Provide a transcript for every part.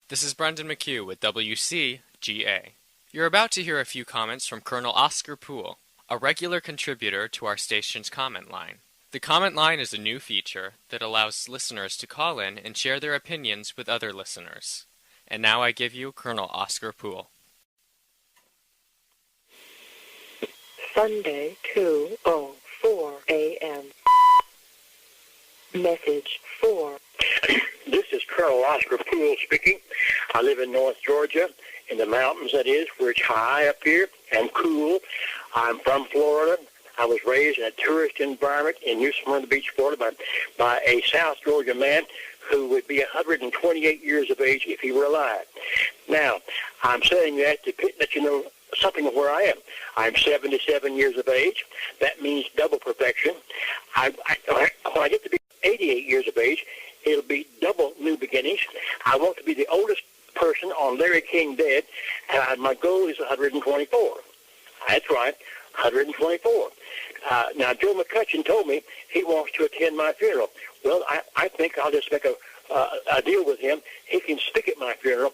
This is Brendan McHugh with WCGA. You're about to hear a few comments from Colonel Oscar Poole, a regular contributor to our station's comment line. The comment line is a new feature that allows listeners to call in and share their opinions with other listeners. And now I give you Colonel Oscar Poole. Sunday, 2:04 a.m. Message 4. This is Colonel Oscar Poole speaking. I live in North Georgia, in the mountains, that is, where it's high up here and cool. I'm from Florida. I was raised in a tourist environment in New Smyrna Beach, Florida, by a South Georgia man who would be 128 years of age if he were alive. Now, I'm saying that to let you know something of where I am. I'm 77 years of age. That means double perfection. When I get to be 88 years of age, it'll be double new beginnings. I want to be the oldest person on Larry King dead, and my goal is 124. That's right, 124. Now, Joe McCutcheon told me he wants to attend my funeral. Well, I think I'll just make a deal with him. He can speak at my funeral,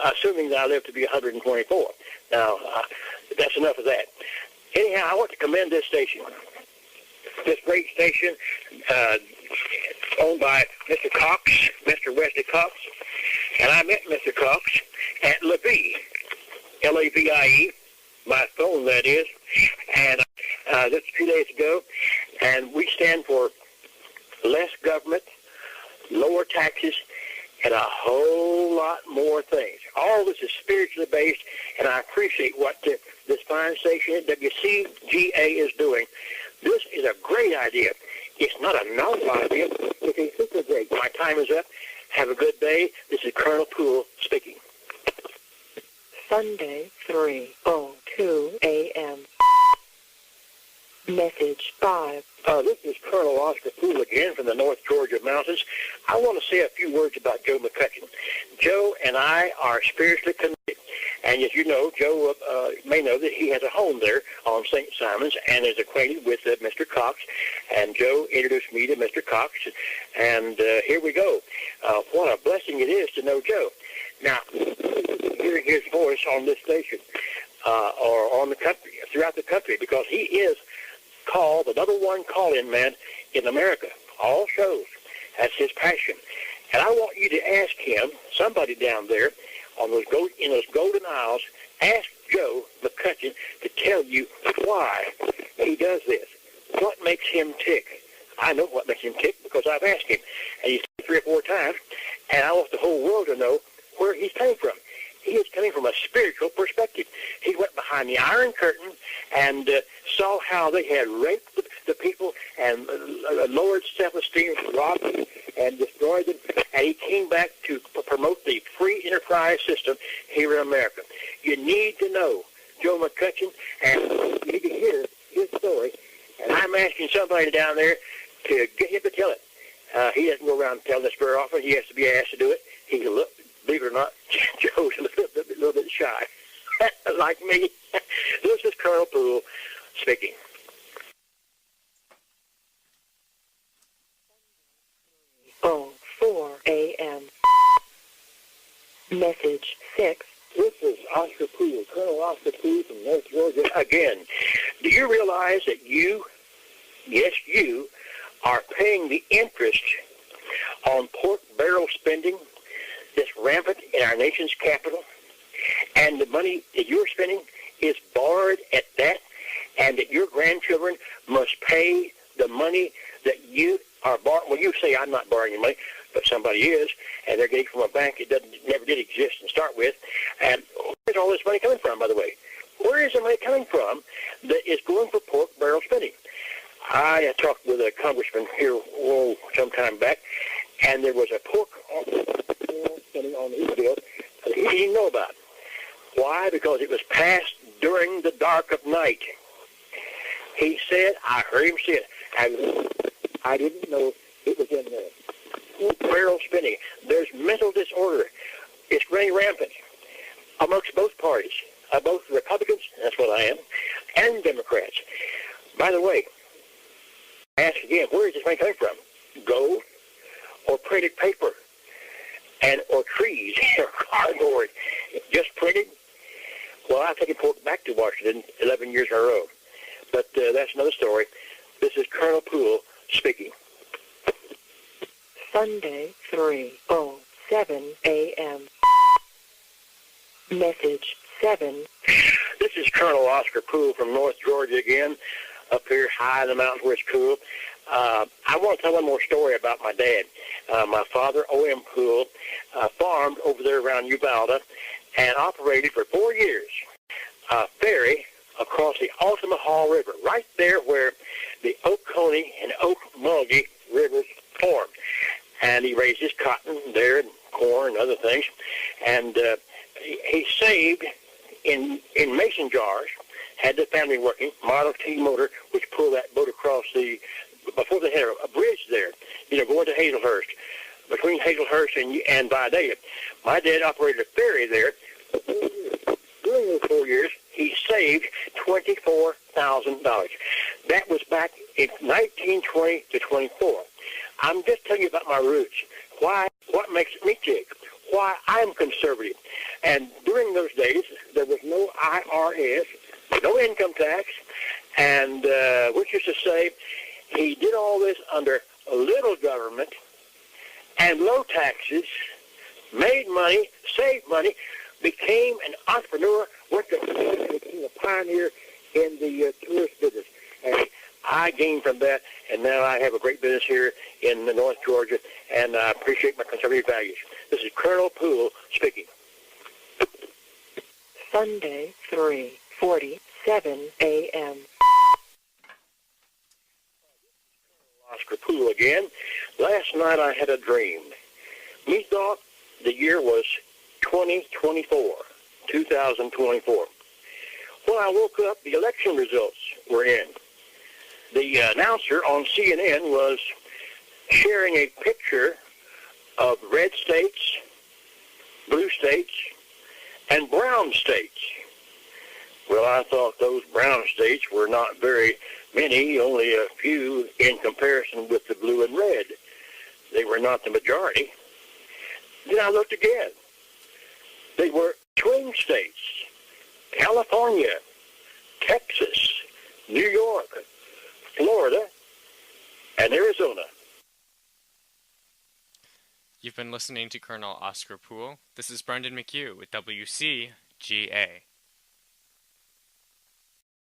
assuming that I live to be 124. Now, that's enough of that. Anyhow, I want to commend this station. This great station, owned by Mr. Cox, Mr. Wesley Cox, and I met Mr. Cox at LaVie, L-A-V-I-E, by phone, that is, and just a few days ago, and we stand for less government, lower taxes, and a whole lot more things. All this is spiritually based, and I appreciate what this fine station at WCGA is doing. This is a great idea. It's not a novel idea. It's a super great. My time is up. Have a good day. This is Colonel Poole speaking. Sunday, 3:02 a.m. Message 5. This is Colonel Oscar Poole again from the North Georgia mountains. I want to say a few words about Joe McCutcheon. Joe and I are spiritually connected. And as you know, Joe may know that he has a home there on St. Simon's and is acquainted with Mr. Cox. And Joe introduced me to Mr. Cox. And here we go. What a blessing it is to know Joe. Now, hearing his voice on this station or on the country, throughout the country, because he is called the number one call-in man in America. All shows. That's his passion. And I want you to ask him, somebody down there in those golden aisles, ask Joe McCutcheon to tell you why he does this. What makes him tick? I know what makes him tick because I've asked him. And he's 3 or 4 times, and I want the whole world to know where he's coming from. He is coming from a spiritual perspective. He went behind the Iron Curtain and saw how they had raped the people and lowered self-esteem, robbed them, and destroyed them. And he came back to promote the free enterprise system here in America. You need to know Joe McCutcheon, and you need to hear his story. And I'm asking somebody down there to get him to tell it. He doesn't go around telling this very often. He has to be asked to do it. He can look. Believe it or not, Joe's a little bit shy, like me. This is Colonel Poole speaking. Oh, 4 a.m. Message 6. This is Oscar Poole, Colonel Oscar Poole from North Georgia again. Do you realize that you, yes, you, are paying the interest on pork barrel spending that's rampant in our nation's capital, and the money that you're spending is borrowed at that, and that your grandchildren must pay the money that you are borrowing? Well, you say, I'm not borrowing your money, but somebody is, and they're getting from a bank that never did exist to start with. And where's all this money coming from, by the way? Where is the money coming from that is going for pork barrel spending? I talked with a congressman here some time back, and there was a pork spending on his bill that he didn't know about. Why? Because it was passed during the dark of night. He said, I heard him say it, and I didn't know it was in there. Pork barrel spending. There's mental disorder. It's running rampant amongst both parties, both Republicans, that's what I am, and Democrats. By the way, I ask again, where is this money coming from? Gold or printed paper? Or trees, or taken Polk back to Washington 11 years in a row. But that's another story. This is Colonel Poole speaking. Sunday, 3:07 a.m. Message 7. This is Colonel Oscar Poole from North Georgia again, up here high in the mountains where it's cool. I want to tell one more story about my dad. My father, O.M. Poole, farmed over there around Uvalde and operated for 4 years a ferry across the Altamaha River, right there where the Oconee and Ocmulgee rivers form. And he raised his cotton there and corn and other things. And he saved in mason jars, had the family working, Model T motor, which pulled that boat across before they had a bridge there, going to Hazelhurst. Between Hazelhurst and Vidalia. My dad operated a ferry there. During those 4 years, he saved $24,000. That was back in 1920 to 24. I'm just telling you about my roots. What makes me tick? Why I'm conservative. And during those days, there was no IRS, no income tax, and which is to say, he did all this under little government and low taxes, made money, saved money, became an entrepreneur, went to became a pioneer in the tourist business. And I gained from that, and now I have a great business here in North Georgia, and I appreciate my conservative values. This is Colonel Poole speaking. Sunday, 3:47 a.m. Oscar Poole again. Last night I had a dream. We thought the year was 2024. When I woke up, the election results were in. The announcer on CNN was sharing a picture of red states, blue states, and brown states. Well, I thought those brown states were not very many, only a few in comparison with the blue and red. They were not the majority. Then I looked again. They were swing states: California, Texas, New York, Florida, and Arizona. You've been listening to Colonel Oscar Poole. This is Brendan McHugh with WCGA.